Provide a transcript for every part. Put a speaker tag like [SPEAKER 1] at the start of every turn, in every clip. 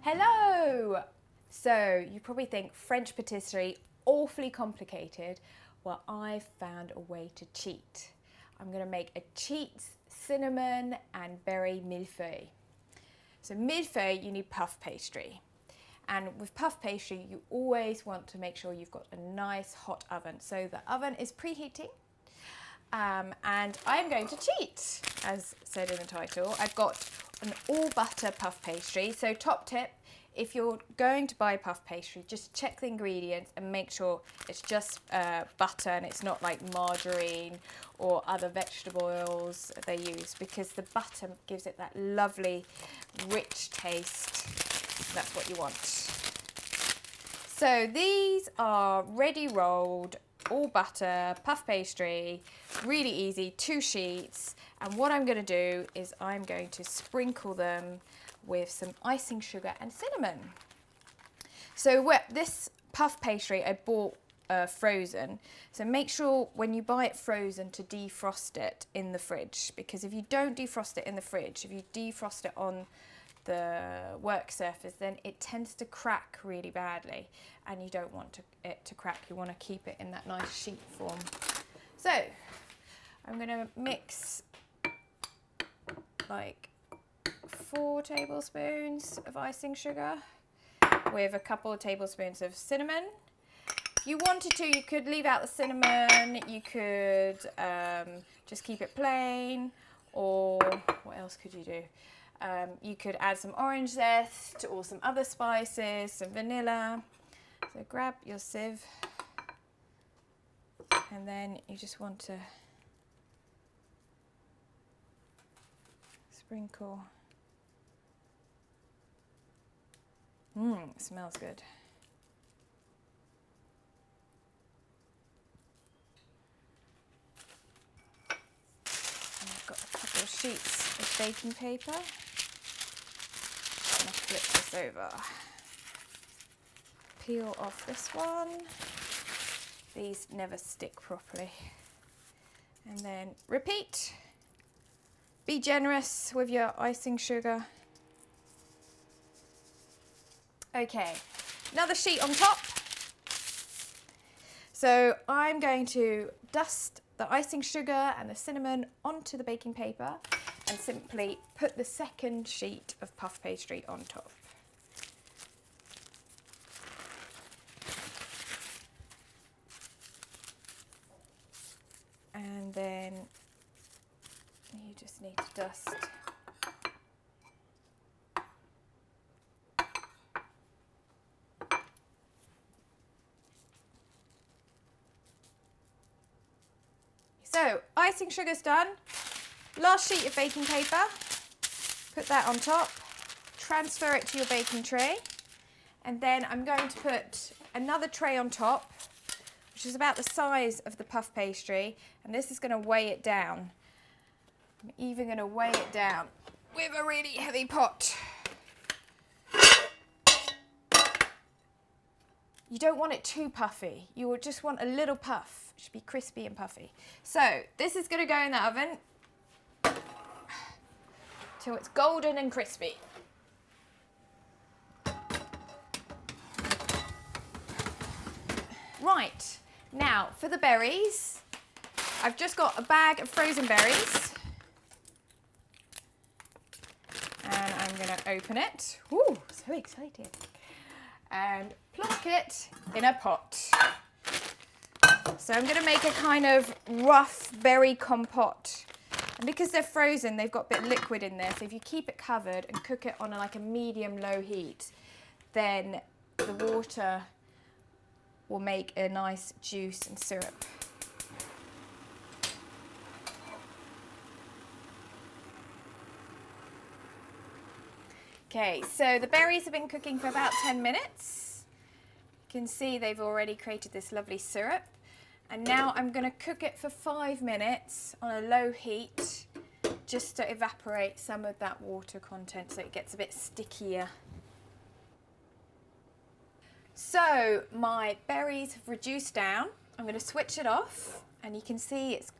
[SPEAKER 1] Hello! So you probably think French patisserie awfully complicated. Well, I've found a way to cheat. I'm going to make a cheat cinnamon and berry millefeuille. So millefeuille, you need puff pastry. And with puff pastry, you always want to make sure you've got a nice hot oven. So the oven is preheating. And I'm going to cheat, as said in the title. I've got an all butter puff pastry. So top tip, if you're going to buy puff pastry, just check the ingredients and make sure it's just butter and it's not like margarine or other vegetable oils they use, because the butter gives it that lovely rich taste. That's what you want. So these are ready rolled, all butter, puff pastry, really easy, 2 sheets. And what I'm going to do is I'm going to sprinkle them with some icing sugar and cinnamon. So this puff pastry I bought frozen. So make sure when you buy it frozen to defrost it in the fridge, because if you don't defrost it in the fridge, if you defrost it on the work surface, then it tends to crack really badly, and you don't want it to crack. You want to keep it in that nice sheet form. So I'm going to mix like 4 tablespoons of icing sugar with a couple of tablespoons of cinnamon. If you wanted to, you could leave out the cinnamon, you could just keep it plain, or what else could you do? You could add some orange zest or some other spices, some vanilla. So grab your sieve, and then you just want to sprinkle. It smells good. And I've got a couple of sheets of baking paper. I'm going to flip this over. Peel off this one. These never stick properly. And then repeat. Be generous with your icing sugar. Okay, another sheet on top. So I'm going to dust the icing sugar and the cinnamon onto the baking paper and simply put the second sheet of puff pastry on top. And then you just need to dust So, icing sugar's done. Last sheet of baking paper. Put that on top. Transfer it to your baking tray. And then I'm going to put another tray on top, which is about the size of the puff pastry. And this is going to weigh it down. I'm even going to weigh it down with a really heavy pot. You don't want it too puffy. You will just want a little puff. It should be crispy and puffy. So this is going to go in the oven till it's golden and crispy. Right, now for the berries, I've just got a bag of frozen berries. And I'm going to open it. Ooh, so excited. And plonk it in a pot. So I'm going to make a kind of rough berry compote. And because they're frozen, they've got a bit of liquid in there. So if you keep it covered and cook it on like a medium-low heat, then the water will make a nice juice and syrup. Okay, so the berries have been cooking for about 10 minutes. You can see they've already created this lovely syrup. And now I'm going to cook it for 5 minutes on a low heat, just to evaporate some of that water content so it gets a bit stickier. So my berries have reduced down. I'm going to switch it off, and you can see it's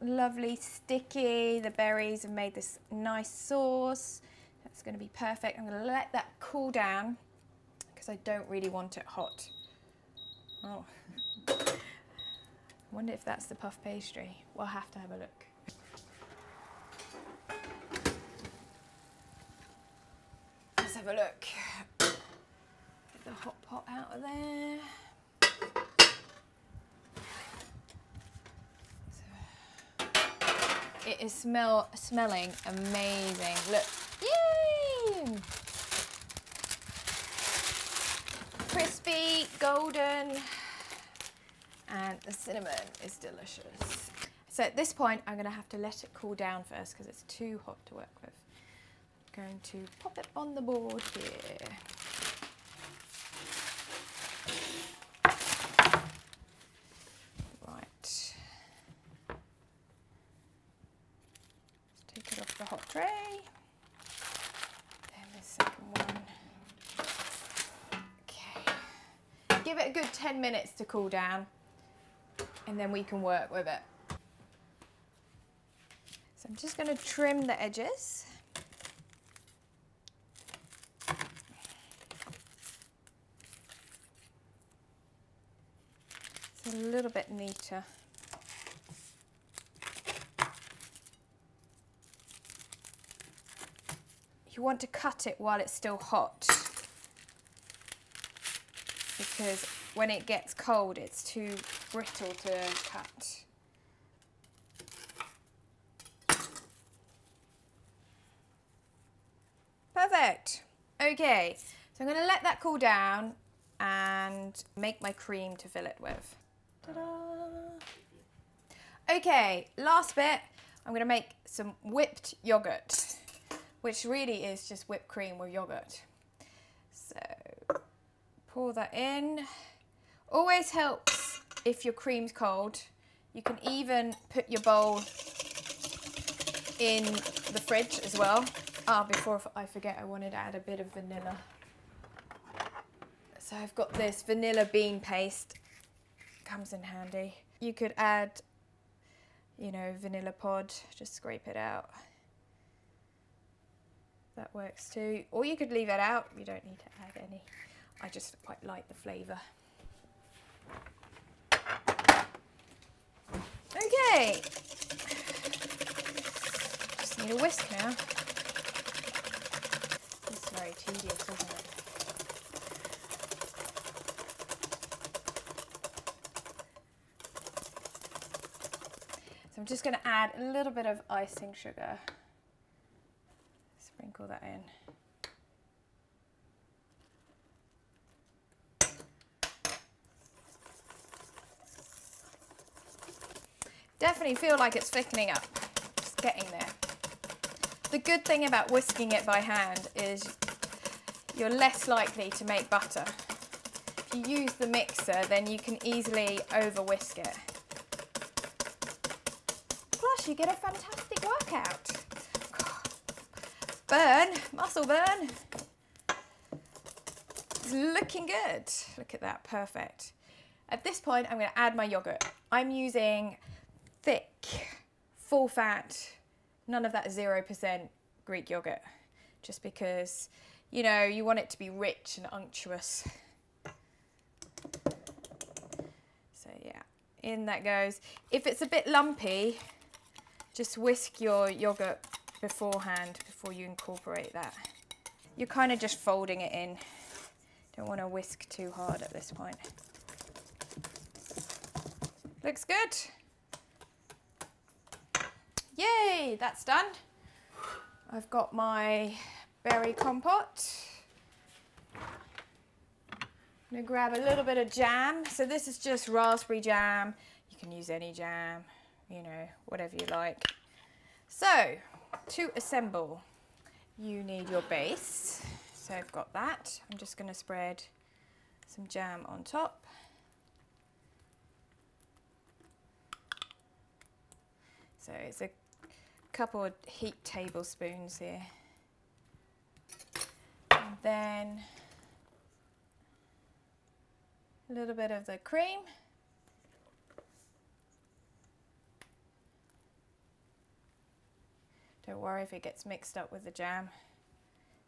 [SPEAKER 1] lovely sticky. The berries have made this nice sauce. That's going to be perfect. I'm going to let that cool down because I don't really want it hot. Oh, I wonder if that's the puff pastry. We'll have to have a look. Let's have a look. Get the hot pot out of there. It is smelling amazing. Look, yay! Crispy, golden, and the cinnamon is delicious. So at this point, I'm going to have to let it cool down first because it's too hot to work with. I'm going to pop it on the board here. Right. Take it off the hot tray. Then the second one. Okay. Give it a good 10 minutes to cool down and then we can work with it. So I'm just going to trim the edges. It's a little bit neater. You want to cut it while it's still hot because when it gets cold it's too brittle to cut. Perfect. Okay, so I'm going to let that cool down and make my cream to fill it with. Ta-da! Okay, last bit, I'm going to make some whipped yogurt, which really is just whipped cream with yogurt. So pour that in. Always helps if your cream's cold. You can even put your bowl in the fridge as well. Before I forget, I wanted to add a bit of vanilla. So I've got this vanilla bean paste. Comes in handy. You could add, you know, vanilla pod, just scrape it out. That works too. Or you could leave it out, you don't need to add any. I just quite like the flavour. Okay. Just need a whisk now. It's very tedious, isn't it? So I'm just going to add a little bit of icing sugar. Sprinkle that in. Definitely feel like it's thickening up. It's getting there. The good thing about whisking it by hand is you're less likely to make butter. If you use the mixer, then you can easily over whisk it. Plus, you get a fantastic workout. Burn, muscle burn. It's looking good. Look at that, perfect. At this point, I'm going to add my yogurt. I'm using thick, full fat, none of that 0% Greek yogurt, just because, you know, you want it to be rich and unctuous. So yeah, in that goes. If it's a bit lumpy, just whisk your yogurt beforehand before you incorporate that. You're kind of just folding it in. Don't want to whisk too hard at this point. Looks good. Yay, that's done. I've got my berry compote. I'm gonna grab a little bit of jam. So this is just raspberry jam. You can use any jam, you know, whatever you like. So, to assemble, you need your base. So I've got that. I'm just gonna spread some jam on top. So it's a couple of heaped tablespoons here. And then a little bit of the cream. Don't worry if it gets mixed up with the jam.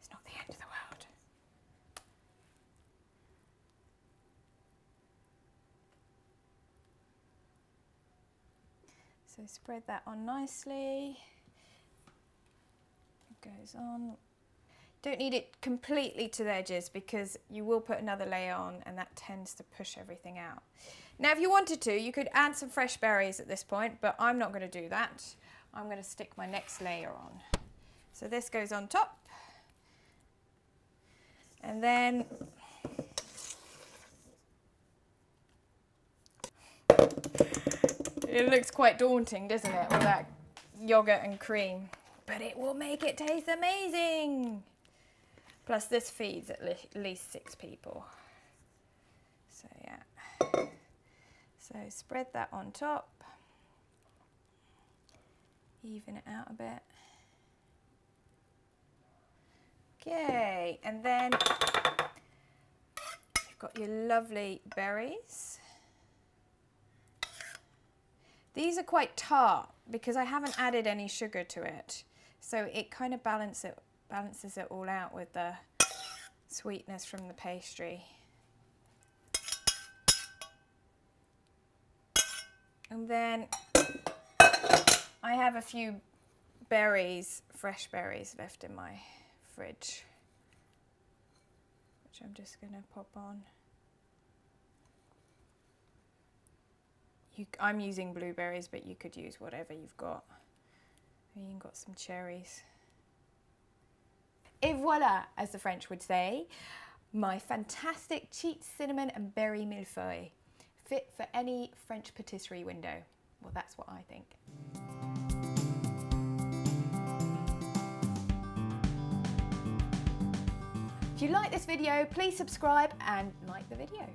[SPEAKER 1] It's not the end of the world. So spread that on nicely. It goes on. Don't need it completely to the edges because you will put another layer on and that tends to push everything out. Now if you wanted to, you could add some fresh berries at this point, but I'm not going to do that. I'm going to stick my next layer on. So this goes on top. And then it looks quite daunting, doesn't it, with that yogurt and cream, but it will make it taste amazing. Plus this feeds at least 6 people. So yeah, so spread that on top, even it out a bit. Okay, and then you've got your lovely berries. These are quite tart because I haven't added any sugar to it. So it kind of balances it all out with the sweetness from the pastry. And then I have a few berries, fresh berries left in my fridge, which I'm just going to pop on. I'm using blueberries, but you could use whatever you've got. You've got some cherries. Et voilà, as the French would say, my fantastic cheat cinnamon and berry millefeuille. Fit for any French patisserie window. Well, that's what I think. If you like this video, please subscribe and like the video.